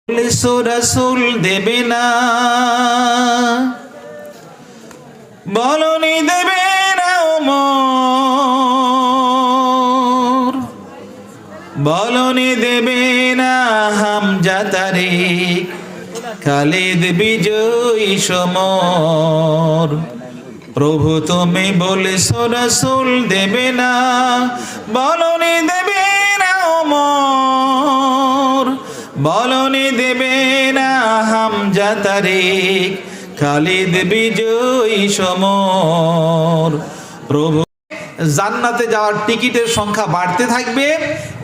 রাসূল দেবে না, বলনি দেবে না ওমর, বলনি দেবে না হামজা তারিক, খালিদ বিজয়ী সমর। প্রভু তুমি বলেছো রাসূল দেবে না, বলনি দেবে না ওমর, বলনি দেবে না হামজা তারিক, খালিদ বিজয়ী সমর। প্রভু জান্নাতে যাওয়ার টিকিটের সংখ্যা বাড়তে থাকবে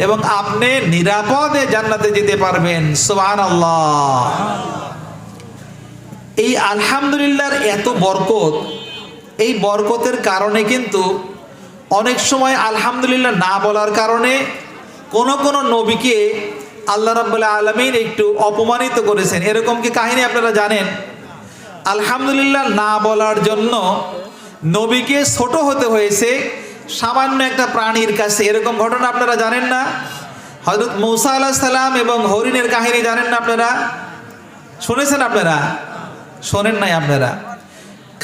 এবং আপনি নিরাপদে জান্নাতে যেতে পারবেন। সুবহানাল্লাহ। এই আলহামদুলিল্লাহর এত বরকত, এই বরকতের কারণে কিন্তু অনেক সময় আলহামদুলিল্লাহ না বলার কারণে কোন নবীকে আল্লাহ রাব্বুল আলামিন একটু অপমানিত করেছেন। এরকম কি কাহিনী আপনারা জানেন? আলহামদুলিল্লাহ না বলার জন্য নবীকে ছোট হতে হয়েছে সামান্য একটা প্রাণীর কাছে। এরকম ঘটনা আপনারা জানেন না? হযরত মূসা আলাইহিস সালাম এবং হরিণের কাহিনী জানেন না আপনারা? শুনেছেন আপনারা? শোনেন নাই আপনারা?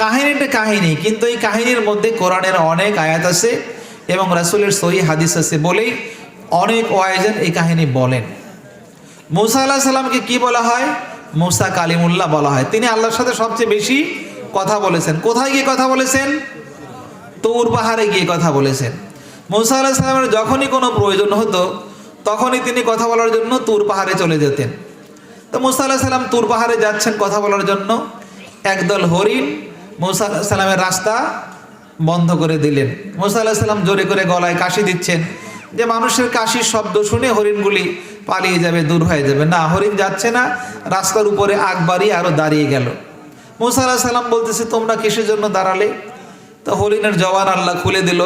কাহিনীটা কাহিনী, কিন্তু এই কাহিনীর মধ্যে কোরআনের অনেক আয়াত আছে এবং রাসূলের সহিহ হাদিস আছে বলেই অনেক ওয়াইজন এই কাহিনী বলেন। মূসা আলাইহিস সালামকে কি বলা হয়? মূসা কালিমুল্লাহ বলা হয়। তিনি আল্লাহর সাথে সবচেয়ে বেশি কথা বলেছেন। কোথায় গিয়ে কথা বলেছেন? তুর পাহাড়ে গিয়ে কথা বলেছেন। মূসা আলাইহিস সালামের যখনই কোনো প্রয়োজন হতো তখনই তিনি কথা বলার জন্য তুর পাহাড়ে চলে যেতেন। তো মূসা আলাইহিস সালাম তুর পাহাড়ে যাচ্ছেন কথা বলার জন্য, একদল হরিণ মূসা আলাইহিস সালামের রাস্তা বন্ধ করে দিলেন। মূসা আলাইহিস সালাম জোরে করে গলায় কাশি দিচ্ছেন যে মানুষের কাশির শব্দ শুনে হরিণগুলি পালিয়ে যাবে, দূর হয়ে যাবে। না, হরিণ যাচ্ছে না, রাস্তার উপরে আগ বাড়িয়ে আরো দাঁড়িয়ে গেল। মূসা আলাইহিস সালাম বলতেছে তোমরা কিসের জন্য দাঁড়ালে? তো হরিণের জবান আল্লাহ খুলে দিল।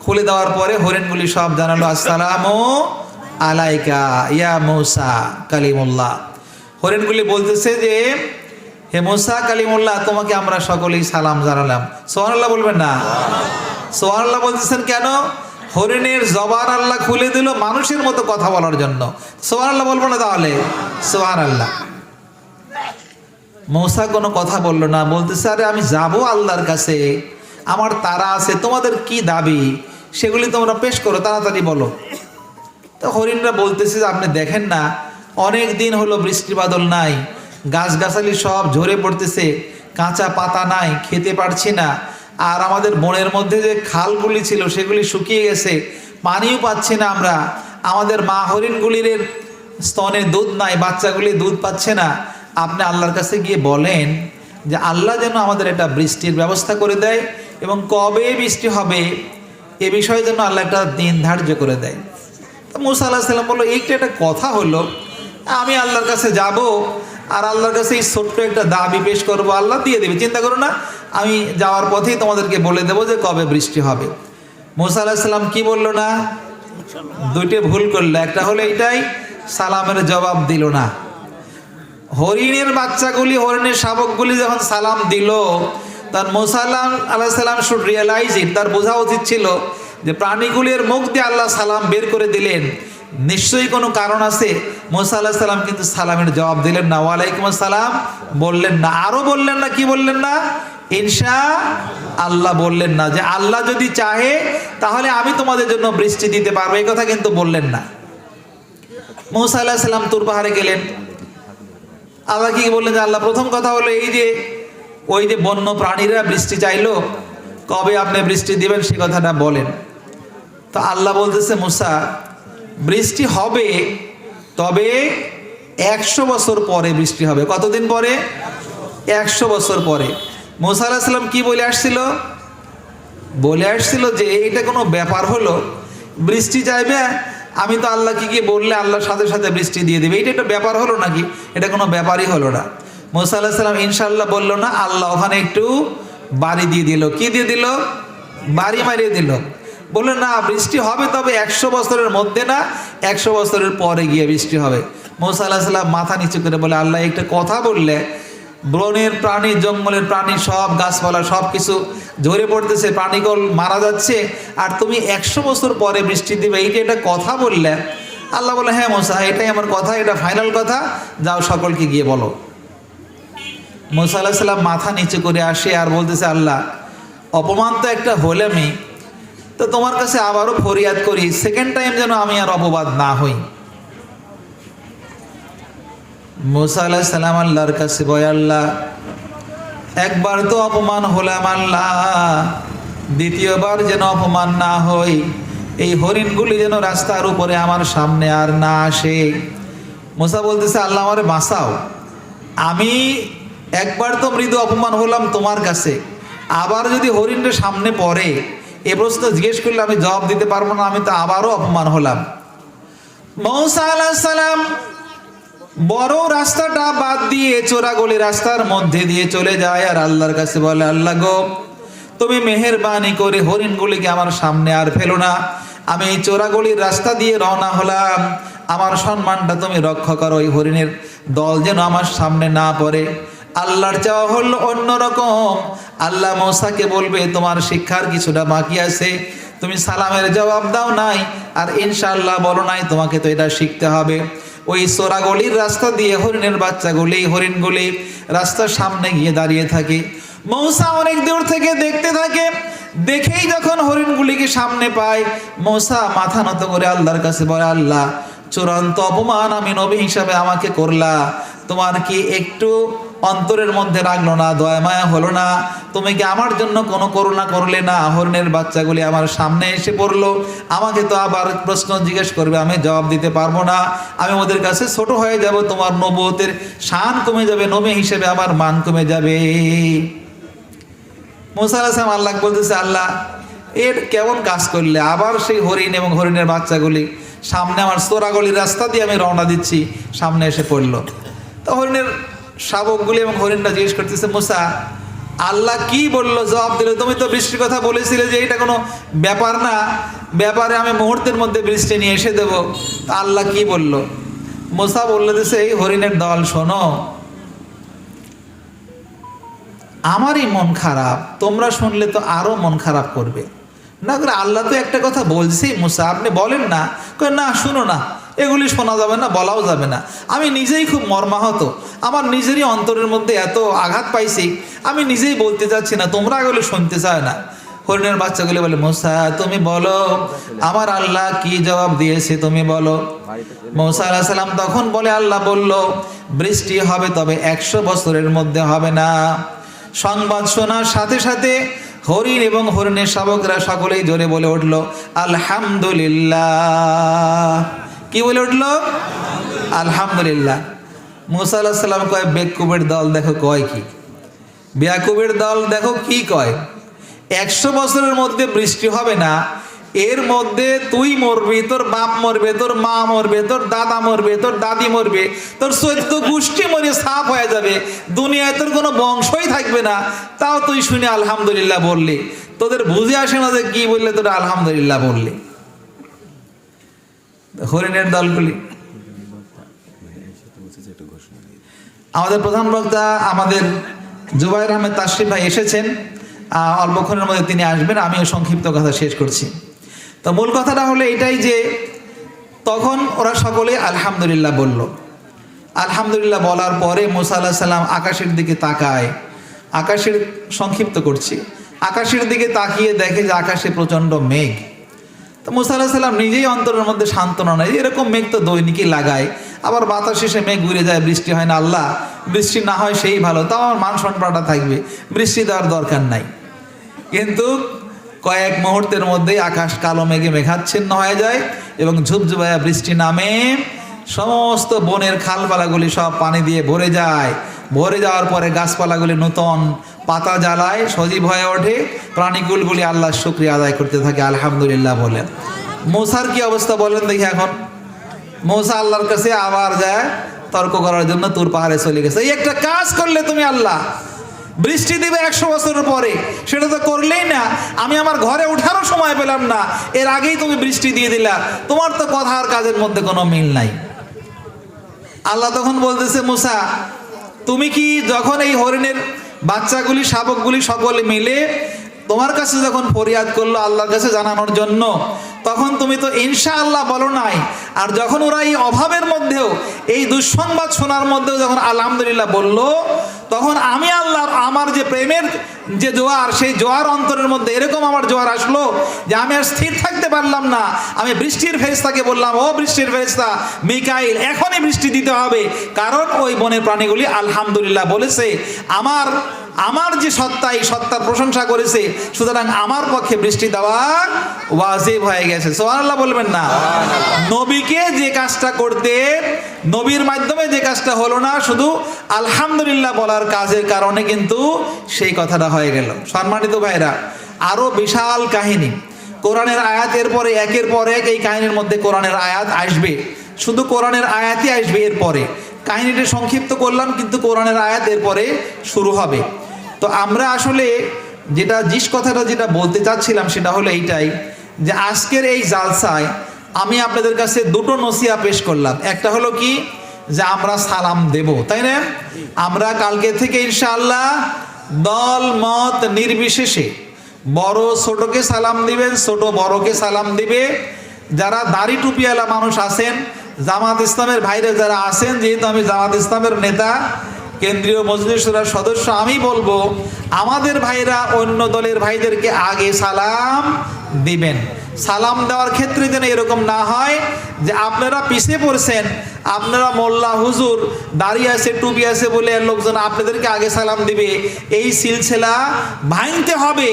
খুলে দেওয়ার পরে হরিণগুলি সব জানালো আসসালামু আলাইকা ইয়া মূসা কালিমুল্লাহ। হরিণগুলি বলতেছে যে হে মূসা কালিমুল্লাহ, তোমাকে আমরা সকলেই সালাম জানালাম। সুবহানাল্লাহ বলবেন না? সুবহানাল্লাহ বলতেছেন কেন? হরিণের জবান আল্লাহ খুলে দিল মানুষের মতো কথা বলার জন্য। সুবহানাল্লাহ বলবো না তাহলে? সুবহানাল্লাহ। মূসা কোনো কথা বললো না, বলতেছে আরে আমি যাব আল্লাহর কাছে, আমার তারা আছে, তোমাদের কি দাবি সেগুলি তোমরা পেশ করো, তাড়াতাড়ি বলো। তো হরিণরা বলতেছে যে আপনি দেখেন না অনেক দিন হলো বৃষ্টি বাদল নাই, গাছগাছালি সব ঝরে পড়তেছে, কাঁচা পাতা নাই, খেতে পারছি না, আর আমাদের বনের মধ্যে যে খালগুলি ছিল সেগুলি শুকিয়ে গেছে, পানিও পাচ্ছি না আমরা, আমাদের মা হরিণগুলির স্তনে দুধ নাই, বাচ্চাগুলি দুধ পাচ্ছে না। আপনি আল্লাহর কাছে গিয়ে বলেন যে আল্লাহ যেন আমাদের একটা বৃষ্টির ব্যবস্থা করে দেয় এবং কবে বৃষ্টি হবে এ বিষয়ে যেন আল্লাহ একটা দিন ধার্য করে দেয়। তো মূসা আলাইহিস সালাম বলল এইটা একটা কথা হলো, আমি আল্লাহর কাছে যাব আর আল্লাহর কাছে এই ছোট্ট একটা দাবি পেশ করবো, আল্লাহ দিয়ে দেবে, চিন্তা করো না, আমি যাওয়ার পথেই তোমাদেরকে বলে দেবো যে কবে বৃষ্টি হবে। মূসা আলাইহিস সালাম কি বললো না? দুইটা ভুল করলো। একটা হলো এইটাই, সালামের জবাব দিল না। হরিণের বাচ্চাগুলি, হরিণের শাবকগুলি যখন সালাম দিল, তার মূসা আলাইহিস সালাম শুড রিয়েলাইজ ইট, তার বোঝা উচিত ছিল যে প্রাণীগুলির মুখ দিয়ে আল্লাহ সালাম বের করে দিলেন, নিশ্চয়ই কোনো কারণ আছে। মূসা আলাইহিস সালাম কিন্তু সালামের জবাব দিলেন না, ওয়ালাইকুম আসসালাম বললেন না, আরো বললেন না, কি বললেন না? ইনশা আল্লাহ বললেন না, যে আল্লাহ যদি চাহে তাহলে আমি তোমাদের জন্য বৃষ্টি দিতে পারবো, এই কথা কিন্তু বললেন না। মূসা আলাইহিস সালাম তুর পাহাড়ে গেলেন। আল্লাহ কি বললেন? যে আল্লাহ প্রথম কথা হলো এই যে ওই যে বন্য প্রাণীরা বৃষ্টি চাইলো, কবে আপনি বৃষ্টি দিবেন সে কথাটা বলেন। তো আল্লাহ বলতেছে মূসা বৃষ্টি হবে, তবে 100 বছর পরে বৃষ্টি হবে। কতদিন পরে? 100 বছর পরে। মূসা আলাইহিস সালাম কি বলে আসছিল? বলে আসছিল যে এটা কোনো ব্যাপার হলো, বৃষ্টি চাইবে, আমি তো আল্লাহকে গিয়ে বললে আল্লাহর সাথে সাথে বৃষ্টি দিয়ে দেবে, এটা একটা ব্যাপার হলো নাকি? এটা কোনো ব্যাপারই হলো না। মূসা আলাইহিস সালাম ইনশাআল্লাহ বললো না, আল্লাহ ওখানে একটু বাড়ি দিয়ে দিল। কি দিয়ে দিল? বাড়ি মারিয়ে দিল। বললো না বৃষ্টি হবে, তবে 100 বছরের মধ্যে না, 100 বছরের পরে গিয়ে বৃষ্টি হবে। মূসা আলাইহিস সালাম মাথা নিচু করে বলে আল্লাহ একটা কথা বললে বনের প্রাণী, জঙ্গলের প্রাণী, সব গাছপালা সব কিছু ঝরে পড়তেছে, প্রাণীগুলো মারা যাচ্ছে, আর তুমি 100 বছর পরে বৃষ্টি দিবে, এইটা একটা কথা বললে। আল্লাহ বলে, হ্যাঁ মুসা, এটাই আমার কথা, এটা ফাইনাল কথা, যাও সকলকে গিয়ে বলো। মুসা আলাইহিস সালাম মাথা নিচু করে আসে আর বলতেছে, আল্লাহ অপমান তো একটা হলামই, তো তোমার কাছে আবারও ফরিয়াদ করি, সেকেন্ড টাইম যেন আমি আর অপবাদ না হই। মুসা আলাইহিস সালাম আল্লাহর কাছে বলে, আল্লাহ একবার তো অপমান হলাম আল্লাহ, দ্বিতীয়বার যেন অপমান না হই, এই হরিণগুলি যেন রাস্তার উপরে আমার সামনে আর না আসে। মুসা বলতেছে, আল্লাহ আমারে বাঁচাও, আমি একবার তো মৃদু অপমান হলাম তোমার কাছে, আবার যদি হরিণের সামনে পড়ে এ প্রশ্ন জিজ্ঞেস করলে আমি জবাব দিতে পারবো না, আমি তো আবারও অপমান হলাম। মুসা আলাইহিস সালাম বড় রাস্তাটা বাদ দিয়ে চোরাগলি রাস্তার মধ্যে দিয়ে চলে যায় আর আল্লাহর কাছে বলে, আল্লাহ গো, তুমি মেহেরবানি করে হরিণগুলিকে আমার সামনে আর ফেলো না, আমি এই চোরাগলির রাস্তা দিয়ে রওনা হলাম, আমার সম্মানটা তুমি রক্ষা করো, ওই হরিণের দল যেন আমার সামনে না পড়ে। আল্লাহর চাওয়া হলো অন্যরকম। আল্লাহ মুসাকে বলবে, তোমার শিক্ষার কিছুটা বাকি আছে, তুমি সালামের জবাব দাও নাই আর ইনশাআল্লাহ বলো নাই, তোমাকে তো এটা শিখতে হবে। ওই চোরাগলির রাস্তা দিয়ে হরিণের বাচ্চাগুলি, হরিণগুলি রাস্তার সামনে গিয়ে দাঁড়িয়ে থাকে। মৌসা অনেক দূর থেকে দেখতে থাকে, দেখেই যখন হরিণগুলিকে সামনে পায়, মৌসা মাথা নত করে আল্লাহর কাছে বলে, আল্লাহ চূড়ান্ত অপমান আমি নবী হিসাবে আমাকে করলা, তোমার কি একটু অন্তরের মধ্যে রাখলো না, দয়া মায়া হলো না? তুমি কি আমার জন্য কোনো করুণা করলে না? হরিণের বাচ্চাগুলি আমার সামনে এসে পড়লো, আমাকে তো আবার প্রশ্ন জিজ্ঞেস করবে, আমি জবাব দিতে পারবো না, আমি ওদের কাছে ছোট হয়ে যাব, তোমার নবুয়তের শান কমে যাবে, নবী হিসেবে আমার মান কমে যাবে। মুসা আলাইহিস সালাম আল্লাহ বলতেছে, আল্লাহ এর কেমন কাজ করলে? আবার সেই হরিণ এবং হরিণের বাচ্চাগুলি সামনে, আমার চোরাগলির রাস্তা দিয়ে আমি রওনা দিচ্ছি, সামনে এসে পড়লো। তো হরিণের শাবকগুলি এবং হরিণটা জিজ্ঞেস করতেছে, মুসা আল্লাহ কি বললো? জবাব দিল, তুমি তো বৃষ্টির কথা বলেছিলে যে এটা কোনো ব্যাপার না, ব্যাপারে আমি মুহূর্তের মধ্যে বৃষ্টি নিয়ে এসে দেবো। তা আল্লাহ কি বললো? মুসা বললো দিছে, এই হরিণের দল শোনো, আমারই মন খারাপ, তোমরা শুনলে তো আরো মন খারাপ করবে না করে। আল্লাহ তো একটা কথা বলছি, মুসা আপনি বলেন না। না শুনো না, এগুলি শোনা যাবে না, বলাও যাবে না। আমি নিজেই খুব মর্মাহত, আমার নিজেরই অন্তরের মধ্যে এত আঘাত পাইছি, আমি নিজেই বলতে চাচ্ছি না, তোমরা এগুলো শুনতে চায় না। হরিণের বাচ্চাগুলি বলে, মুসা তুমি বলো, আমার আল্লাহ কি জবাব দিয়েছে তুমি বলো। মুসা আলাইহিস সালাম তখন বলে, আল্লাহ বলল বৃষ্টি হবে, তবে 100 বছরের মধ্যে হবে না। সংবাদ শোনার সাথে সাথে হরিণ এবং হরিণের শাবকরা সকলেই জোরে বলে উঠলো, আলহামদুলিল্লাহ। কি বলে উঠলো? আলহামদুলিল্লাহ। মুসা আলাইহিস সালাম কয়, বেকুবের দল দেখো কয় কি, বেয়াকুবের দল দেখো কি কয়, 100 বছরের মধ্যে বৃষ্টি হবে না, এর মধ্যে তুই মরবি, তোর বাপ মরবে, তোর মা মরবে, তোর দাদা মরবে, তোর দাদি মরবে, তোর 14 গোষ্ঠী মরে সাফ হয়ে যাবে, দুনিয়ায় তোর কোনো বংশই থাকবে না, তাও তুই শুনে আলহামদুলিল্লাহ বললি। তোদের বুঝে আসে না যে কি বললে তোরা আলহামদুলিল্লাহ বললি। হরিণের দলগুলি, আমাদের প্রধান বক্তা আমাদের জুবাইর আহমেদ তাশরিফ ভাই এসেছেন, অল্পক্ষণের মধ্যে তিনি আসবেন, আমিও সংক্ষিপ্ত কথা শেষ করছি। তো মূল কথাটা হলো এটাই যে তখন ওরা সকলে আলহামদুলিল্লাহ বলল। আলহামদুলিল্লাহ বলার পরে মুসা আলাইহিস সালাম আকাশের দিকে তাকায়, আকাশের সংক্ষিপ্ত করছি, আকাশের দিকে তাকিয়ে দেখে যে আকাশে প্রচণ্ড মেঘ। তো মুসা আলাইহিস সালাম নিজেই অন্তরের মধ্যে সান্ত্বনা নেয়, এরকম মেঘ তো দৈনিকই লাগায়, আবার বাতাস শেষে মেঘ ঘুরে যায়, বৃষ্টি হয় না, আল্লাহ বৃষ্টি না হয় সেই ভালো, তাও আমার মান সম্মানটা থাকবে, বৃষ্টি দেওয়ার দরকার নাই। কিন্তু কয়েক মুহূর্তের মধ্যেই আকাশ কালো মেঘে মেঘাচ্ছিন্ন হয়ে যায় এবং ঝুপঝুপায়া বৃষ্টি নামে, সমস্ত বনের খালপালাগুলি সব পানি দিয়ে ভরে যায়। ভরে যাওয়ার পরে গাছপালাগুলি নূতন পাতা জ্বালায়, সজীব হয়ে ওঠে, প্রাণীকুলগুলি আল্লাহর শুকরিয়া আদায় করতে থাকে, আলহামদুলিল্লাহ বলেন। মুসার কি অবস্থা বলেন দেখি এখন? মুসা আল্লাহর কাছে আবার যায় তর্ক করার জন্য, তুর পাহাড়ে চলে গেছে। এই একটা কাজ করলে তুমি আল্লাহ, বৃষ্টি দিবে 100 বছরের পরে, সেটা তো করলেই না, আমি আমার ঘরে ওঠারও সময় পেলাম না, এর আগেই তুমি বৃষ্টি দিয়ে দিলা, তোমার তো কথা আর কাজের মধ্যে কোনো মিল নাই। আল্লাহ তখন বলতেছে, মুসা তুমি কি যখন এই হরিণের বাচ্চাগুলি শাবকগুলি সকলে মিলে তোমার কাছে যখন ফরিয়াদ করলো আল্লাহর কাছে জানানোর জন্য, তখন তুমি তো ইনশাআল্লাহ বলো নাই। আর যখন ওরা এই অভাবের মধ্যেও, এই দুঃসংবাদ শোনার মধ্যেও যখন আলহামদুলিল্লাহ বলল, তখন আমি আল্লাহর আমার যে প্রেমের যে জোয়ার, সেই জোয়ার অন্তরের মধ্যে এরকম আমার জোয়ার আসলো যে আমি আর স্থির থাকতে পারলাম না। আমি বৃষ্টির ফেরেশতাকে বললাম, ও বৃষ্টির ফেরেশতা মিকাইল, এখনই বৃষ্টি দিতে হবে, কারণ ওই বনের প্রাণীগুলি আলহামদুলিল্লাহ বলেছে, আমার যে সত্তা, এই সত্তার প্রশংসা করেছে, সুতরাং আমার পক্ষে বৃষ্টি দেওয়া ওয়াজিব হয়ে গেছে। সুবহানাল্লাহ বলবেন না? নবীকে যে কাজটা করতে, নবীর মাধ্যমে যে কাজটা হলো না, শুধু আলহামদুলিল্লাহ বলার কাজের কারণে কিন্তু সেই কথাটা হয়ে গেল। সম্মানিত ভাইরা, আরো বিশাল কাহিনী, কোরআনের আয়াত এরপরে একের পর এক এই কাহিনীর মধ্যে কোরআনের আয়াত আসবে, শুধু কোরআনের আয়াতই আসবে। এরপরে কাহিনীটা সংক্ষিপ্ত করলাম, কিন্তু কোরআনের আয়াত এরপরে শুরু হবে। তো আমরা আসলে যেটা কথাটা যেটা বলতে চাচ্ছিলাম সেটা হলো এইটাই, যে আজকের এই জালসায় আমি আপনাদের কাছে দুটো নসিহা পেশ করলাম। একটা হলো কি, যে আমরা সালাম দেব, তাই না? আমরা কালকে থেকে ইনশাআল্লাহ দল মত নির্বিশেষে বড় ছোটকে সালাম দিবেন, ছোট বড়কে সালাম দিবে। যারা দাড়ি টুপিওয়ালা মানুষ আছেন, জামাত ইসলামের ভাইরা যারা আছেন, যেহেতু আমি জামাত ইসলামের নেতা, কেন্দ্রীয় মজলিস শুরার সদস্য, আমি বলবো আমাদের ভাইরা অন্য দলের ভাইদেরকে আগে সালাম দিবেন। সালাম দেওয়ার ক্ষেত্রে যেন এরকম না হয় যে আপনারা পিছিয়ে পড়ছেন, আপনারা মোল্লা হুজুর দাড়ি আছে টুপি আছে বলে লোকজন আপনাদেরকে আগে সালাম দিবে, এই সিলসিলা ভাঙতে হবে।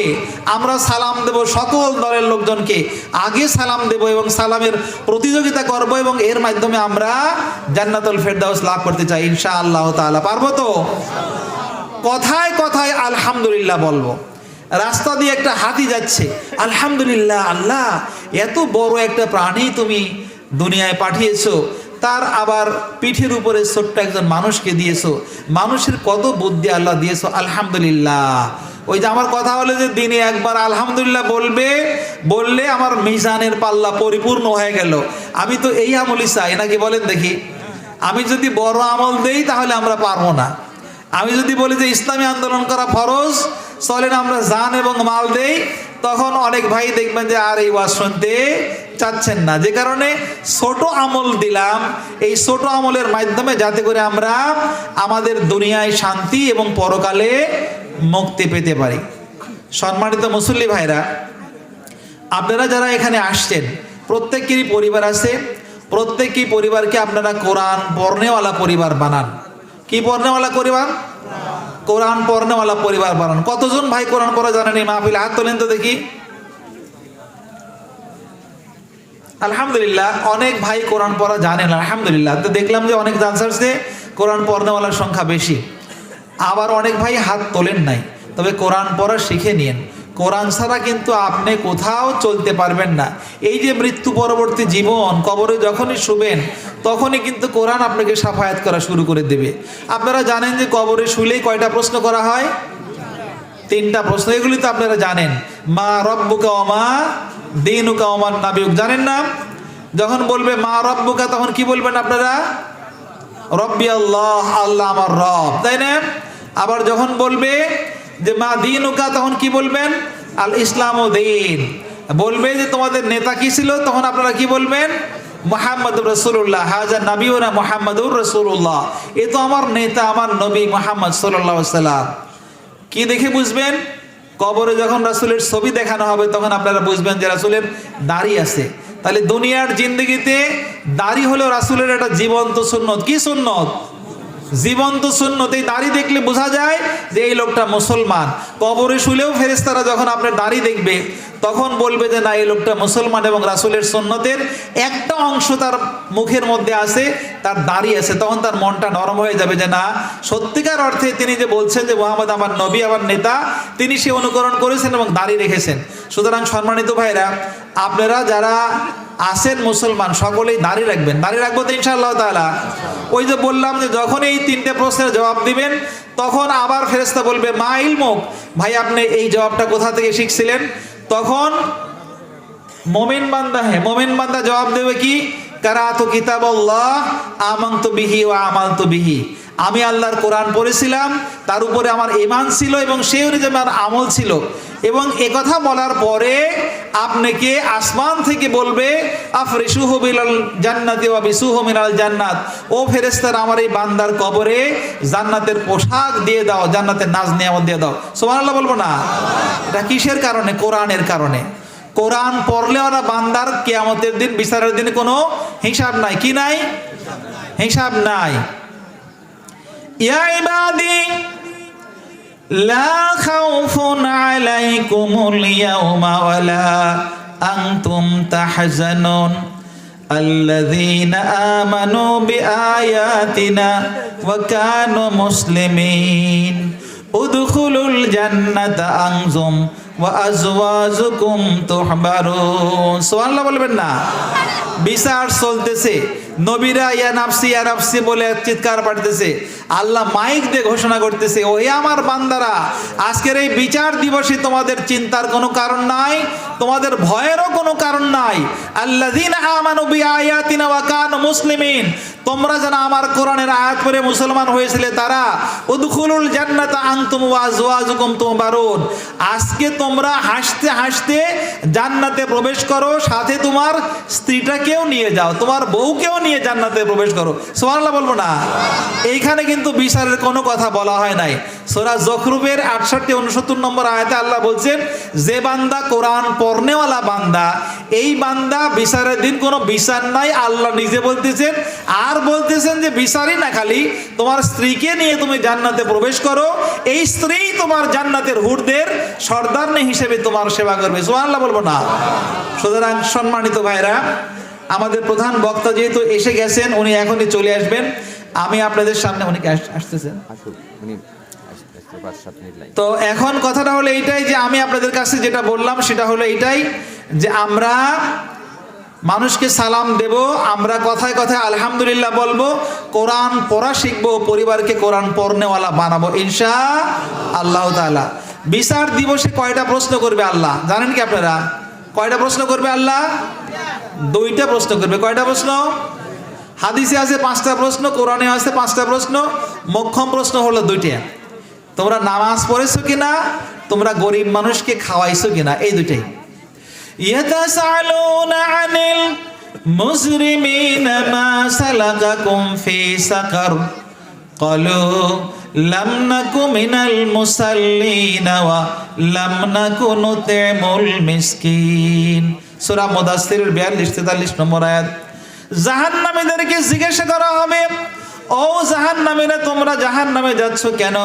আমরা সালাম দেব, সকল দলের লোকজনকে আগে সালাম দেব এবং সালামের প্রতিযোগিতা করব, এবং এর মাধ্যমে আমরা জান্নাতুল ফেরদাউস লাভ করতে চাই ইনশাআল্লাহ তাআলা। পারবো তো? কথায় কথায় আলহামদুলিল্লাহ বলবো। রাস্তা দিয়ে একটা হাতি যাচ্ছে, আলহামদুলিল্লাহ, আল্লাহ এত বড় একটা প্রাণী তুমি দুনিয়ায় পাঠিয়েছো, তার আবার পিঠের উপরে ছোট্ট একজন মানুষকে দিয়েছো, মানুষের কত বুদ্ধি আল্লাহ দিয়েছো, আলহামদুলিল্লাহ। ওই যে আমার কথা হলো যে দিনে একবার আলহামদুলিল্লাহ বললে আমার মিজানের পাল্লা পরিপূর্ণ হয়ে গেল। আমি তো এই আমলই চাই, নাকি বলেন দেখি? আমি যদি বড় আমল দেই তাহলে আমরা পারবো না। আমি যদি বলি যে ইসলামী আন্দোলন করা ফরজ, চলেন আমরা জান এবং মাল দেই, তখন অনেক ভাই দেখবেন যে আর এই ওয়াজ শুনতে চাচ্ছেন না। যে কারণে ছোট আমল দিলাম, এই ছোট আমলের মাধ্যমে যাতে করে আমরা আমাদের দুনিয়ায় শান্তি এবং পরকালে মুক্তি পেতে পারি। সম্মানিত মুসল্লি ভাইরা, আপনারা যারা এখানে আসছেন প্রত্যেকেরই পরিবার আছে, প্রত্যেকই পরিবারকে আপনারা কোরআন পড়নেওয়ালা পরিবার বানান। কি পড়নেওয়ালা পরিবার? কোরআন পড়নেওয়ালা পরিবার বানান। কতজন ভাই কোরআন পড়া জানেন এই মাহফিলে? হাত তোলেন তো দেখি। আলহামদুলিল্লাহ, অনেক ভাই কোরআন পড়া জানেন আলহামদুলিল্লাহ। তো দেখলাম যে অনেক জালসাতে কোরআন পড়নেওয়ালার সংখ্যা বেশি, আবার অনেক ভাই হাত তোলেন নাই। তবে কোরআন পড়া শিখে নিন, কোরআন ছাড়া কিন্তু আপনি কোথাও চলতে পারবেন না। এই যে মৃত্যু পরবর্তী জীবন, কবরে যখনই শুবেন তখনই কিন্তু কোরআন আপনাকে সাফায়াত করা শুরু করে দেবে। আপনারা জানেন যে কবরে শুলেই কয়টা প্রশ্ন করা হয়? 3টা প্রশ্ন। এগুলি তো আপনারা জানেন। মা রব্বুকা ওয়া মা দীনুকা ওয়া মান নাবিয়ুক, জানেন না? যখন বলবে মা রব্বুকা, তখন কি বলবেন আপনারা? রব্বি আল্লাহ, আল্লাহ আমার রব, তাই না? আবার যখন বলবে যে মা দীনুকা, তখন কি বলবেন? আল ইসলাম ও দীন। বলবে যে তোমাদের নেতা কি ছিল, তখন আপনারা কি বলবেন? মুহাম্মদুর রাসূলুল্লাহ, হাজা নবিয়ুনা মুহাম্মদুর রাসূলুল্লাহ, এ তো আমার নেতা, আমার নবী মুহাম্মদ সাল্লাল্লাহু আলাইহি ওয়াসাল্লাম। কি দেখে বুঝবেন? কবরে যখন রাসূলের ছবি দেখানো হবে তখন আপনারা বুঝবেন যে রাসূলের দাড়ি আছে। তাহলে দুনিয়ার জিন্দেগিতে দাড়ি হলো রাসূলের একটা জীবন্ত সুন্নত। কি সুন্নত? জীবন্ত সুন্নত। এই দাড়ি দেখলে বোঝা যায় যে এই লোকটা মুসলমান। কবরে শুলেও ফেরেশতারা যখন আপনার দাড়ি দেখবে তখন বলবে যে না, এই লোকটা মুসলমান, এবং রাসূলের সুন্নতের একটা অংশ তার মুখের মধ্যে আছে, তার দাড়ি আছে। তখন তার মনটা নরম হয়ে যাবে যে না, সত্যিকার অর্থে তিনি যে বলছেন যে মুহাম্মদ আমার নবী, আমার নেতা, তিনি সে অনুকরণ করেছেন এবং দাড়ি রেখেছেন। সুতরাং সম্মানিত ভাইরা, আপনারা যারা আছেন মুসলমান সকলেই দাড়ি রাখবেন। দাড়ি রাখবো তো ইনশাআল্লাহ তাআলা। ওই যে বললাম যে যখন এই 3টে প্রশ্নের জবাব দিবেন তখন আবার ফেরেশতা বলবে মা ইলমুক, ভাই আপনি এই জবাবটা কোথা থেকে শিখছিলেন? তখন মুমিন বান্দা জবাব দেবে কি? কারাতু কিতাবাল্লাহ আমানতু বিহি ওয়া আমালতু বিহি। আমি আল্লাহর কোরআন পড়েছিলাম, তার উপরে আমার ঈমান ছিল এবং সেই অনুযায়ী আমার আমল ছিল। এবং একথা বলার পরে আপনাকে আসমান থেকে বলবে আফরিশুহু বিলাল জান্নাতি ওয়া বিসুহু মিনাল জান্নাত, ও ফেরেশতারা আমার এই বান্দার কবরে জান্নাতের পোশাক দিয়ে দাও, জান্নাতের নাজ নিয়ামত দিয়ে দাও। সুবহানাল্লাহ বলবো না? এটা কিসের কারণে? কোরআনের কারণে। কোরআন পড়লে ওরা বান্দার কিয়ামতের দিন, বিচারের দিনে কোনো হিসাব নাই। কি নাই? হিসাব নাই। ইয়া ইবাদি লা খাউফুন আলাইকুমুল ইয়াওমা ওয়ালা আনতুম তাহজানুন আল্লাযীনা আমানু বিআয়াতিনা ওয়া কানু মুসলিমিন উদখুলুল জান্নাতা আনতুম ওয়া আজওয়াজুকুম তুহবারুন। সুবহানাল্লাহ বলবেন না? বিচার চলতেছে, নবীরা ইয়া নাফসি বলে চিৎকার পাড়তেছে, আল্লাহ মাইক দিয়ে ঘোষণা করতেছে, ওই আমার বান্দারা, আজকের এই বিচার দিবসে তোমাদের চিন্তার কোনো কারণ নাই, তোমাদের ভয়েরও কোনো কারণ নাই। আল্লাযীনা আমানু বিআয়াতিনা ওয়া কানু মুসলিমিন, তোমরা যারা আমার কোরআনের আয়াত পড়ে মুসলমান হয়েছিলে তারা, উদখুলুল জান্নাতা আনতুম ওয়া আজওয়াজুকুম তুহবারুন, আজকে তোমরা হাসতে হাসতে জান্নাতে প্রবেশ করো, সাথে তোমার স্ত্রীটাকেও নিয়ে যাও, তোমার বউকেও নিয়ে জান্নাতে প্রবেশ করো। সুবহানাল্লাহ বলবো না? এইখানে কিন্তু বিচারের কোনো কথা বলা হয় নাই। সূরা যখরুফের 68-69 নম্বর আয়াতে আল্লাহ বলছেন, যে বান্দা কোরআন পড়নেওয়ালা বান্দা, এই বান্দা বিচারের দিন কোনো বিচার নাই, আল্লাহ নিজে বলতেছেন। আর বলতেছেন যে বিচারই না, খালি তোমার স্ত্রীকে নিয়ে তুমি জান্নাতে প্রবেশ করো, এই স্ত্রী তোমার জান্নাতের হুরদের সর্দারনী হিসেবে তোমার সেবা করবে। সুবহানাল্লাহ বলবো না? সুতরাং সম্মানিত ভাইরা, আমাদের প্রধান বক্তা যেহেতু এসে গেছেন, উনি এখনই চলে আসবেন। আমি আপনাদের সামনে, উনি আসতেছেন, তো এখন কথাটা হলো এইটাই যে আমি আপনাদের কাছে যেটা বললাম সেটা হলো এইটাই যে আমরা মানুষকে সালাম দেব, আমরা কথায় কথায় আলহামদুলিল্লাহ বলবো, কোরআন পড়া শিখবো, পরিবারকে কোরআন পড়নেওয়ালা বানাবো ইনশাআল্লাহ তাআলা। বিচার দিবসে কয়টা প্রশ্ন করবে আল্লাহ জানেন কি আপনারা? কয়টা প্রশ্ন করবে আল্লাহ? দুইটা প্রশ্ন করবে। কয়টা প্রশ্ন? হাদিসে আছে 5টা প্রশ্ন, কোরআনে আছে 5টা প্রশ্ন। মোক্ষম প্রশ্ন হলো 2টা, তোমরা নামাজ পড়েছো কিনা, তোমরা গরিব মানুষকে খাওয়াইছো কিনা, এই দুইটাই। ইয়াতাসালুনা আনিল মুজরিমিনা মা সালাকাকুম ফি সাকার ক্বালু লাম নাকু মিনাল মুসাল্লিনা ওয়া লাম নাকু নুতইমুল মিসকিন। সূরা মুদাসসিরের 42-43 নম্বর আয়াত। জাহান্নামীদেরকে জিজ্ঞাসা করা হবে, ও জাহান্নামীরা, তোমরা জাহান্নামে যাচ্ছ কেন?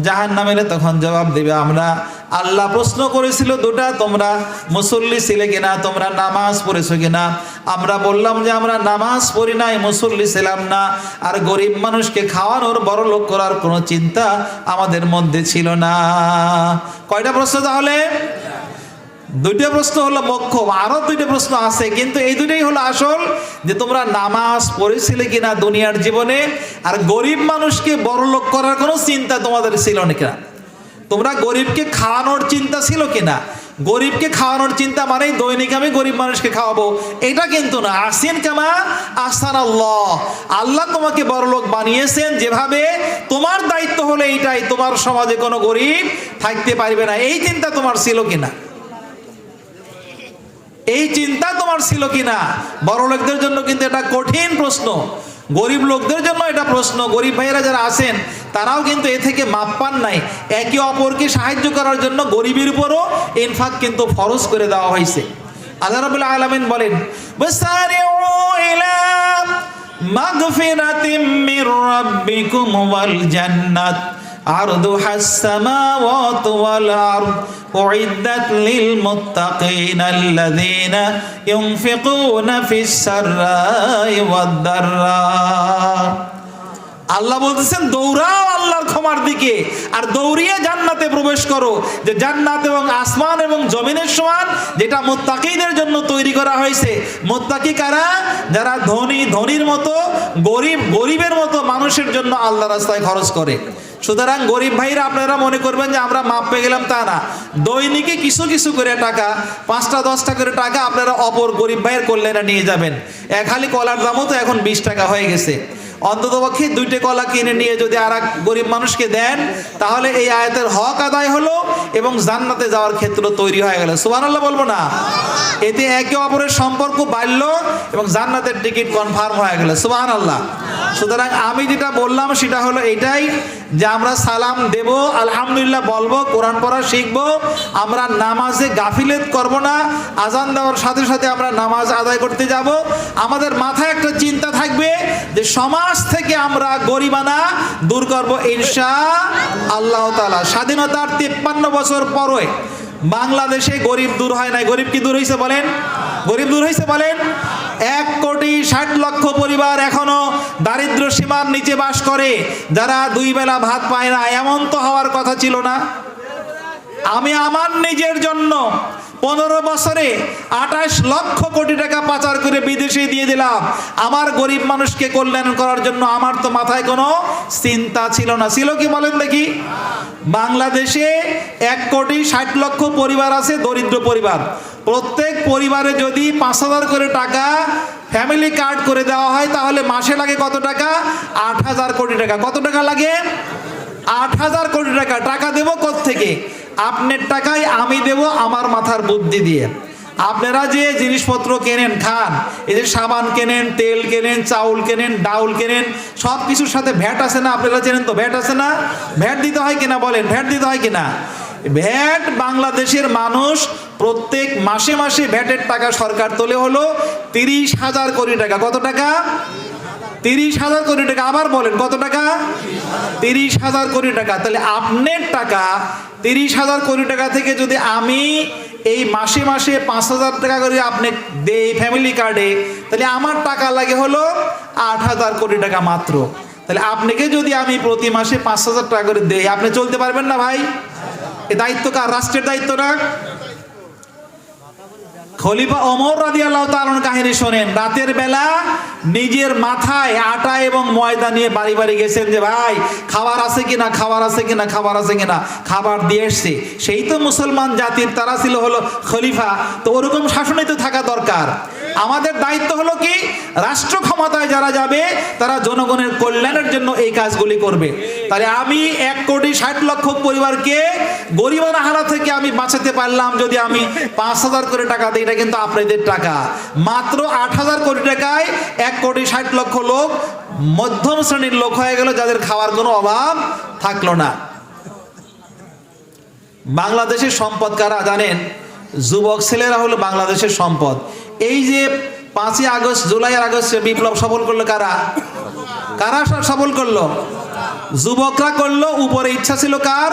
জাহান্নামীরা তখন জবাব দেবে, আমরা, আল্লাহ প্রশ্ন করেছিল 2টা, তোমরা মুসল্লি ছিলে কিনা, তোমরা নামাজ পড়েছো কিনা। আমরা বললাম যে আমরা নামাজ পড়ি নাই, মুসল্লি ছিলাম না, আর গরিব মানুষকে খাওয়ানোর, বড় লোক করার কোনো চিন্তা আমাদের মধ্যে ছিল না। কয়টা প্রশ্ন তাহলে? 2টা প্রশ্ন হলো মোক্ষম, আরো 2টা প্রশ্ন আছে, কিন্তু এই 2টাই হলো আসল, যে তোমরা নামাজ পড়েছিলে কিনা দুনিয়ার জীবনে, আর গরিব মানুষকে বড় লোক করার কোনো চিন্তা তোমাদের ছিল না কিনা, তোমরা গরিবকে খাওয়ানোর চিন্তা ছিল কিনা। গরিবকে খাওয়ানোর চিন্তা মানেই দৈনিক আমি গরিব মানুষকে খাওয়াবো, এটা কিন্তু না। আসিন কামা আহসান আল্লাহ, আল্লাহ তোমাকে বড় লোক বানিয়েছেন যেভাবে, তোমার দায়িত্ব হলো এইটাই, তোমার সমাজে কোনো গরিব থাকতে পারবে না, এই চিন্তা তোমার ছিল কিনা, এই চিন্তা তোমার ছিল কিনা। বড় লোকদের জন্য কিন্তু এটা কঠিন প্রশ্ন, গরিব লোকদের জন্য এটা প্রশ্ন। গরিব ভাইয়েরা যারা আছেন তারাও কিন্তু এ থেকে মাপ পান নাই। একে অপরকে সাহায্য করার জন্য গরিবের উপরও ইনফাক কিন্তু ফরজ করে দেওয়া হয়েছে। আল্লাহ রাব্বুল আলামিন বলেন, ওয়াসারিউ ইলা মাগফিরাতিম মির রাব্বিকুম ওয়াল জান্নাত আরদুহাস সামাওয়াতু ওয়াল আরদ উইদ্দাত লিল মুত্তাকিন আল্লাযীনা ইউনফিকুনা ফিস সাররাই ওয়াদ দাররা। আল্লাহ বলতেছেন দৌড়াও আল্লাহর ক্ষমার দিকে, আর দৌড়িয়ে জান্নাতে প্রবেশ করো, যে জান্নাত এবং আসমান এবং জমিনের সমান, যেটা মুত্তাকিদের জন্য তৈরি করা হয়েছে। মুত্তাকি কারা? যারা ধনী ধনীর মতো, গরিব গরিবের মতো মানুষের জন্য আল্লাহ রাস্তায় খরচ করে। সুতরাং গরিব ভাইরা আপনারা মনে করবেন যে আমরা মাপ পেয়ে গেলাম, তা না। দৈনিকে কিছু কিছু করে টাকা, 5টা 10টা করে টাকা আপনারা অপর গরিব ভাইয়ের কল্যাণে নিয়ে যাবেন। এক হালি কলার দামও তো এখন 20 টাকা হয়ে গেছে। অন্ততপক্ষে 2টে কলা কিনে নিয়ে যদি আর এক গরিব মানুষকে দেন, তাহলে এই আয়াতের হক আদায় হলো এবং জান্নাতে যাওয়ার ক্ষেত্র তৈরি হয়ে গেল। সুবহানাল্লাহ বলবো না? এতে একে অপরের সম্পর্ক বাড়লো এবং জান্নাতের টিকিট কনফার্ম হয়ে গেল। সুবহানাল্লাহ। সুতরাং আমি যেটা বললাম সেটা হলো এটাই যে আমরা সালাম দেব, আলহামদুলিল্লাহ বলবো, কোরআন পড়া শিখবো, আমরা নামাজে গাফিলত করব না, আজান দেওয়ার সাথে সাথে আমরা নামাজ আদায় করতে যাব। আমাদের মাথায় একটা চিন্তা থাকবে যে সমাজ থেকে আমরা গরিবানা দূর করব ইনশাআল্লাহ তাআলা। স্বাধীনতার 53 বছর পরে বাংলাদেশে গরিব দূর হয় নাই। গরিব কি দূর হয়েছে বলেন? গরিব দূর হয়েছে বলেন? 1,60,00,000 পরিবার এখনো দারিদ্র সীমার নিচে বাস করে, যারা 2 বেলা ভাত পায় না। এমন তো হওয়ার কথা ছিল না। আমি আমার নিজের জন্য 15 বছরে 28 লক্ষ কোটি টাকা পাচার করে বিদেশে দিয়ে দিলাম আমার গরিব মানুষকে কল্যাণ করার জন্য। আমার তো মাথায় কোনো চিন্তা ছিল না। ছিল কি বলেন দেখি? বাংলাদেশে 1,60,00,000 পরিবার আছে, দরিদ্র পরিবার। প্রত্যেক পরিবারে যদি 5,000 করে টাকা ফ্যামিলি কার্ড করে দেওয়া হয়, তাহলে মাসে লাগে কত টাকা? 8,000 কোটি টাকা। কত টাকা লাগে? 8,000 কোটি টাকা। টাকা দেব কোত্থেকে? আপনার টাকায় আমি দেব আমার মাথার বুদ্ধি দিয়ে। আপনারা যে জিনিসপত্র কেনেন, খান, এই যে সাবান কেনেন, তেল কেনেন, চাউল কেনেন, ডাউল কেনেন, সব কিছুর সাথে ভ্যাট আছে না? আপনারা চেনেন তো, ভ্যাট আছে না? ভ্যাট দিতে হয় কিনা বলেন? ভ্যাট দিতে হয় কিনা? ভ্যাট বাংলাদেশের মানুষ প্রত্যেক মাসে মাসে ভ্যাটের টাকা সরকার তোলে হলো 30,000 কোটি টাকা। কত টাকা? 30,000 কোটি টাকা। আবার বলেন কত টাকা? 30,000 কোটি টাকা। তাহলে আপনার টাকা 30,000 কোটি টাকা থেকে যদি আমি এই মাসে মাসে 5,000 টাকা করে আপনি দেই ফ্যামিলি কার্ডে, তাহলে আমার টাকা লাগে হলো 8,000 কোটি টাকা মাত্র। তাহলে আপনাকে যদি আমি প্রতি মাসে 5,000 টাকা করে দেই, আপনি চলতে পারবেন না ভাই? এ দায়িত্ব কার? রাষ্ট্রের দায়িত্ব না? খলিফা ওমর রাদিয়াল্লাহু তাআলার কাহিনী শোনেন। রাতের বেলা নিজের মাথায় আটা এবং ময়দা নিয়ে বাড়ি বাড়ি গেছেন যে ভাই খাবার আছে কিনা, খাবার আছে কিনা, খাবার আছে কিনা। খাবার দিয়ে এসছে। সেই তো মুসলমান জাতির, তারা ছিল হলো খলিফা, তো ওরকম শাসনই তো থাকা দরকার। আমাদের দায়িত্ব হলো কি, রাষ্ট্র ক্ষমতায় যারা যাবে তারা জনগণের কল্যাণের জন্য এই কাজগুলি করবে। তাহলে আমি 1,60,00,000 পরিবারকে গরিবানা হারা থেকে আমি বাঁচাতে পারলাম যদি আমি 5,000 করে টাকা দিই। এটা কিন্তু আপনাদের টাকা। মাত্র 8,000 কোটি টাকায় 1,60,00,000 লোক মধ্যম শ্রেণীর লোক হয়ে গেল, যাদের খাওয়ার কোনো অভাব থাকলো না। বাংলাদেশের সম্পদ কারা জানেন? যুবক ছেলেরা হলো বাংলাদেশের সম্পদ। এই যে 5ই আগস্ট, জুলাই আর আগস্টে বিপ্লব সফল করলো কারা? কারা সফল করলো? যুবকরা করলো। উপরে ইচ্ছা ছিল কার?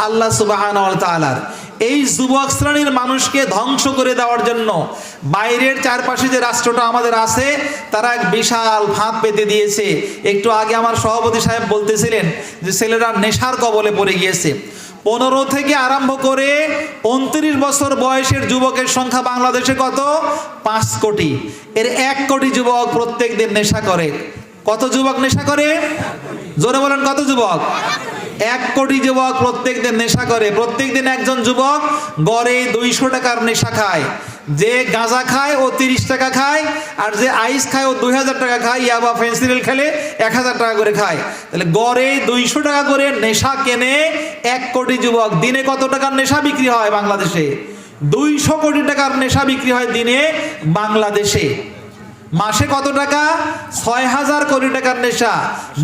আল্লাহ সুবহানাহু ওয়া তাআলার। এই যুবক শ্রেণীর মানুষকে ধ্বংস করে দেওয়ার জন্য বাইরের চারপাশে যে রাষ্ট্রটা আমাদের আছে, তারা এক বিশাল ফাঁদ পেতে দিয়েছে। একটু আগে আমার সভাপতি সাহেব বলতেছিলেন যে ছেলেরা নেশার কবলে পড়ে গিয়েছে। 15 থেকে আরম্ভ করে 29 বছর বয়সের যুবকের সংখ্যা বাংলাদেশে কত? 5 কোটি। এর 1 কোটি যুবক প্রত্যেক দিন নেশা করে। কত যুবক নেশা করে? জোরে বলেন, কত যুবক? 1 কোটি যুবক প্রত্যেক দিন নেশা করে। প্রত্যেক দিন একজন যুবক গড়ে 200 টাকার নেশা খায়। যে গাঁজা খায় ও 30 টাকা খায়, আর যে আইস খায় ও 2,000 টাকা খায়। ইয়াবা ফেন্সিডিল খেলে 1,000 টাকা করে খায়। তাহলে গড়ে 200 টাকা করে নেশা কেনে 1 কোটি যুবক। দিনে কত টাকার নেশা বিক্রি হয় বাংলাদেশে? 200 কোটি টাকার নেশা বিক্রি হয় দিনে বাংলাদেশে। মাসে কত টাকা? 6,000 কোটি টাকার নেশা।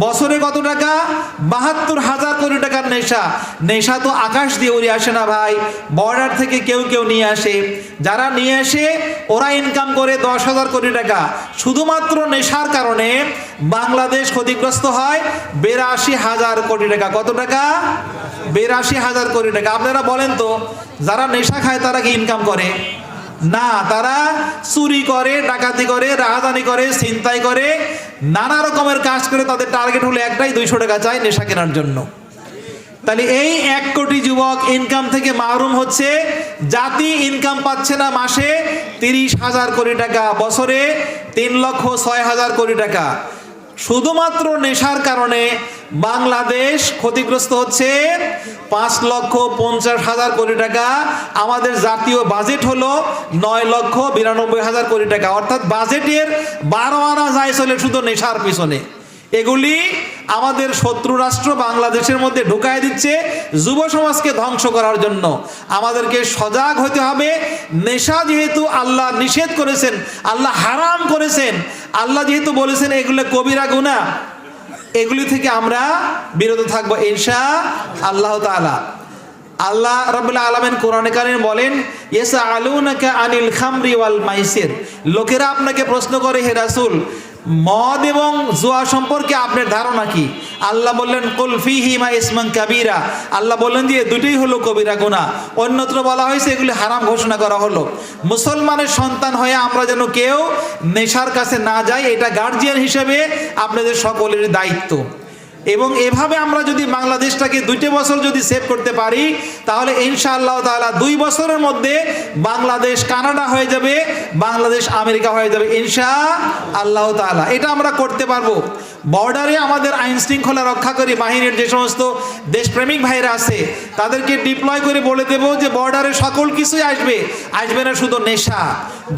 বছরে কত টাকা? 72,000 কোটি টাকার নেশা। নেশা তো আকাশ দিয়ে উড়ে আসে না ভাই, বর্ডার থেকে কেউ কেউ নিয়ে আসে। যারা নিয়ে আসে ওরা ইনকাম করে 10,000 কোটি টাকা। শুধুমাত্র নেশার কারণে বাংলাদেশ ক্ষতিগ্রস্ত হয় 82,000 কোটি টাকা। কত টাকা? 82,000 কোটি টাকা। আপনারা বলেন তো, যারা নেশা খায় তারা কি ইনকাম করে? না, তারা চুরি করে, ডাকাতি করে, রাহাজানি করে, ছিনতাই করে, নানা রকমের কাজ করে। তাদের টার্গেট হলো একটাই, 200 টাকা চাই নেশা কেনার জন্য। তাহলে এই 1 কোটি যুবক ইনকাম থেকে মাহরুম হচ্ছে। জাতি ইনকাম পাচ্ছে না মাসে 30,000 কোটি টাকা, বছরে 3,06,000 কোটি টাকা। শুধুমাত্র নেশার কারণে বাংলাদেশ ক্ষতিগ্রস্ত হচ্ছে 5,50,000 কোটি টাকা। আমাদের জাতীয় বাজেট হলো 9,92,000 কোটি টাকা। অর্থাৎ বাজেটের 12 আনা যায় চলে শুধু নেশার পিছনে। এগুলি আমাদের শত্রু রাষ্ট্র বাংলাদেশের মধ্যে ঢুকায় দিচ্ছে যুব সমাজকে ধ্বংস করার জন্য। আমাদেরকে সজাগ হতে হবে। নেশা যেহেতু আল্লাহ নিষেধ করেছেন, আল্লাহ হারাম করেছেন, আল্লাহ যেহেতু বলেছেন এগুলো কবিরা গুনাহ, এগুলি থেকে আমরা বিরত থাকবো ইনশাআল্লাহ তাআলা। আল্লাহ রাব্বুল আলামিন কোরআনে কারিমে বলেন, ইয়াসআলুনাকা আনিল খামরি ওয়াল মাইসির, লোকেরা আপনাকে প্রশ্ন করে হে রাসূল, মদ এবং জুয়া সম্পর্কে আপনার ধারণা কি? আল্লাহ বললেন কুল ফীহিমা ইসমান কাবীরা, আল্লাহ বললেন যে দুটোই হলো কবিরা গুনাহ। অন্যত্র বলা হয়েছে এগুলি হারাম ঘোষণা করা হলো। মুসলমানের সন্তান হয়ে আমরা যেন কেউ নেশার কাছে না যাই, এটা গার্জিয়ান হিসেবে আপনাদের সকলের দায়িত্ব। এবং এভাবে আমরা যদি বাংলাদেশটাকে 2 বছর যদি সেভ করতে পারি, তাহলে ইনশাআল্লাহ তাআলা 2 বছরের মধ্যে বাংলাদেশ কানাডা হয়ে যাবে, বাংলাদেশ আমেরিকা হয়ে যাবে ইনশাআল্লাহ তাআলা। এটা আমরা করতে পারবো। বর্ডারে আমাদের আইন শৃঙ্খলা রক্ষাকারী বাহিনীর যে সমস্ত দেশপ্রেমিক ভাইরা আছে, তাদেরকে ডিপ্লয় করে বলে দেব যে বর্ডারে সকল কিছুই আসবে না শুধু নেশা।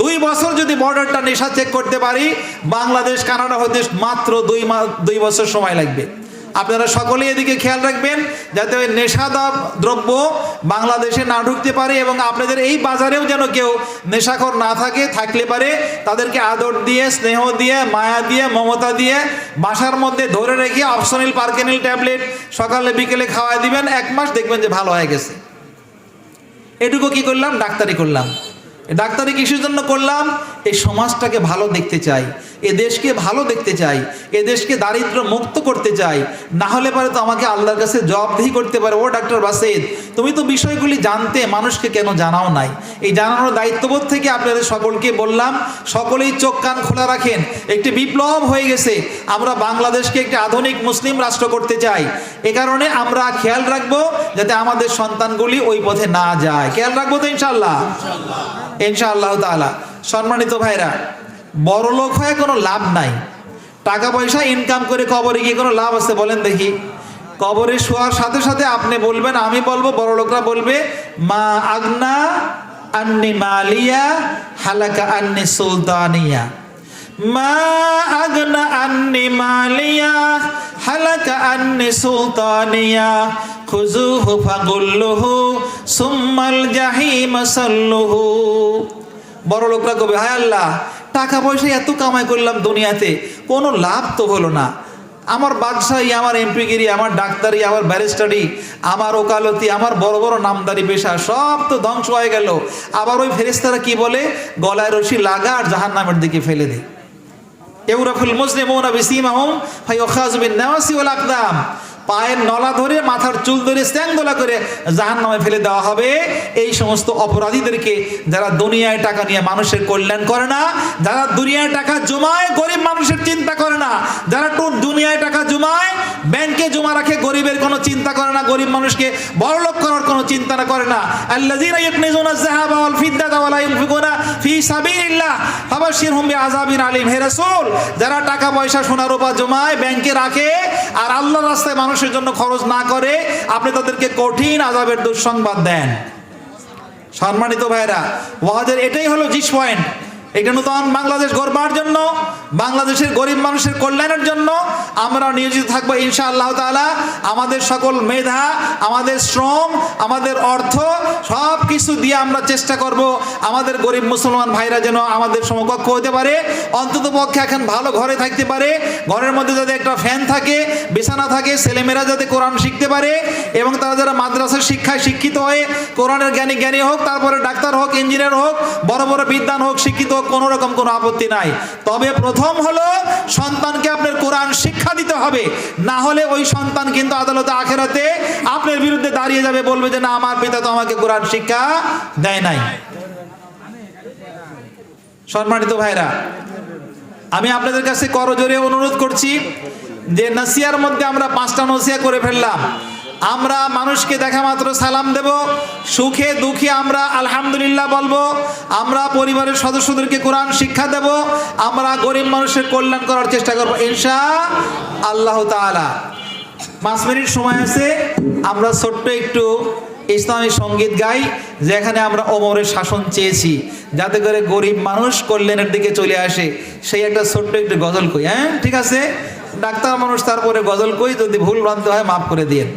2 বছর যদি বর্ডারটা নেশা চেক করতে পারি, বাংলাদেশ কানাডা হতে মাত্র 2 বছর সময় লাগবে। আপনারা সকলেই এদিকে খেয়াল রাখবেন যাতে ওই নেশাদার দ্রব্য বাংলাদেশে না ঢুকতে পারে, এবং আপনাদের এই বাজারেও যেন কেউ নেশাখোর না থাকে। থাকলে পারে তাদেরকে আদর দিয়ে, স্নেহ দিয়ে, মায়া দিয়ে, মমতা দিয়ে বাসার মধ্যে ধরে রেখে অপশনাল পার্কেনিল ট্যাবলেট সকালে বিকেলে খাওয়াই দিবেন। 1 মাস দেখবেন যে ভালো হয়ে গেছে। এটুকু কি করলাম? ডাক্তারি করলাম। ডাক্তারি কিসের জন্য করলাম? এই সমাজটাকে ভালো দেখতে চাই, এ দেশকে ভালো দেখতে চাই, এ দেশকে দারিদ্র মুক্ত করতে চাই। না হলে পারে তো আমাকে আল্লাহর কাছে জবাবদিহি করতে পারে, ও ডাক্তার বাসিদ তুমি তো বিষয়গুলি জানতে, মানুষকে কেন জানাও নাই? এই জানানোর দায়িত্ববোধ থেকে আপনাদের সকলকে বললাম, সকলেই চোখ কান খোলা রাখেন। একটি বিপ্লব হয়ে গেছে, আমরা বাংলাদেশকে একটি আধুনিক মুসলিম রাষ্ট্র করতে চাই। এ কারণে আমরা খেয়াল রাখবো যাতে আমাদের সন্তানগুলি ওই পথে না যায়। খেয়াল রাখবো তো ইনশাআল্লাহ ইনশাআল্লাহ তাআলা। সম্মানিত ভাইরা, বড় লোক হয়ে কোনো লাভ নাই। টাকা পয়সা ইনকাম করে কবরে গিয়ে কোনো লাভ আছে বলেন দেখি? কবরে শোয়ার সাথে সাথে আপনি বলবেন, আমি বলবো, বড় লোকরা বলবে, মা আগনা আন্নি মালিয়া হালাকা আন্নি সুলতানিয়া, মা আগনা আন্নি মালিয়া হালাকা আন্নি সুলতানিয়া, খুযুহু ফাগুল্লুহু সুম্মাল জাহিম সাল্লুহু। বড় লোকরা কবে, হায় আল্লাহ, টাকা পয়সা এত কামাই করলাম দুনিয়াতে, কোনো লাভ তো হলো না। আমার বাদশাহী, আমার এমপিগিরি, আমার ডাক্তারি, আমার ব্যারিস্টারি, আমার ওকালতি, আমার বড় বড় নামদারি পেশা সব তো ধ্বংস হয়ে গেল। আবার ওই ফেরেশতারা কি বলে? গলায় রশি লাগা আর জাহান্নামের দিকে ফেলে দে। ইউরাফুল মুসলিমুনা বিসীমাহুম ফায়ুখাযু বিন-নাওয়াসি ওয়াল আকদাম, পায়ের নলা ধরে, মাথার চুল ধরে, স্ট্যাংদোলা করে জাহান্নামে ফেলে দেওয়া হবে এই সমস্ত অপরাধীদেরকে, যারা দুনিয়ায় টাকা নিয়ে মানুষের কল্যাণ করে না, যারা দুনিয়ায় টাকা জমায় গরিব মানুষের চিন্তা করে না, যারা দুনিয়ায় টাকা জমায় ব্যাংকে জমা রাখে, গরিবের কোনো চিন্তা করে না, গরিব মানুষকে বড়লোক করার কোনো চিন্তা করে না। আল্লাযীনা ইয়াকনিজুনা আয-যাহাবা ওয়াল ফিদ্দাতা ওয়া লা ইউনফিকুনা ফি সাবিলিল্লাহ ফাবাশশিরহুম বিআযাবিন আলীম। হে রাসূল, যারা টাকা পয়সা সোনা রূপা জমায় ব্যাংকে রাখে আর আল্লাহর রাস্তায় মানুষের জন্য খরচ না করে, আপনি তাদেরকে কঠিন আযাবের দুঃসংবাদ দেন। সম্মানিত ভাইরা, ওয়াজের এটাই হলো জিস পয়েন্ট। এটা নতুন বাংলাদেশ গড়বার জন্য, বাংলাদেশের গরিব মানুষের কল্যাণের জন্য আমরা নিয়োজিত থাকবো ইনশাআল্লাহ তাআলা। আমাদের সকল মেধা, আমাদের শ্রম, আমাদের অর্থ সব কিছু দিয়ে আমরা চেষ্টা করব আমাদের গরিব মুসলমান ভাইরা যেন আমাদের সমকক্ষ হতে পারে, অন্তত পক্ষে এখন ভালো ঘরে থাকতে পারে, ঘরের মধ্যে যাতে একটা ফ্যান থাকে, বিছানা থাকে, ছেলেমেয়েরা যাতে কোরআন শিখতে পারে, এবং তারা যারা মাদ্রাসার শিক্ষায় শিক্ষিত হয়ে কোরআনের জ্ঞানী হোক, তারপরে ডাক্তার হোক, ইঞ্জিনিয়ার হোক, বড় বড় বিদ্বান হোক, শিক্ষিত হোক, কোনো রকম কোনো আপত্তি নাই। তবে প্রথম হলো সন্তানকে আপনার কোরআন শিক্ষা দিতে হবে, না হলে ওই সন্তান কিন্তু আদালতে আখেরাতে আপনার বিরুদ্ধে দাঁড়িয়ে যাবে, বলবে যে না, আমার পিতা তো আমাকে কোরআন শিক্ষা দেয় নাই। সম্মানিত ভাইরা, আমি আপনাদের কাছে করজোরে অনুরোধ করছি যে নাসিয়ার মধ্যে আমরা 5টা নসিহত করে ফেললাম। আমরা মানুষকে দেখা মাত্র সালাম দেব, সুখে দুঃখে আমরা আলহামদুলিল্লাহ বলবো, আমরা পরিবারের সদস্যদেরকে কোরআন শিক্ষা দেব, আমরা গরিব মানুষের কল্যাণ করার চেষ্টা করবো ইনশাআল্লাহ তাআলা। 5 মিনিট সময় আছে, আমরা ছোট্ট একটু ইসলামী সঙ্গীত গাই, যেখানে আমরা ওমরের শাসন চেয়েছি যাতে করে গরিব মানুষ কল্যাণের দিকে চলে আসে, সেই একটা ছোট্ট একটু গজল কই। হ্যাঁ, ঠিক আছে। ডাক্তার মানুষ, তারপরে গজল কই, যদি ভুল ভ্রান্তি হয় মাফ করে দিয়েন।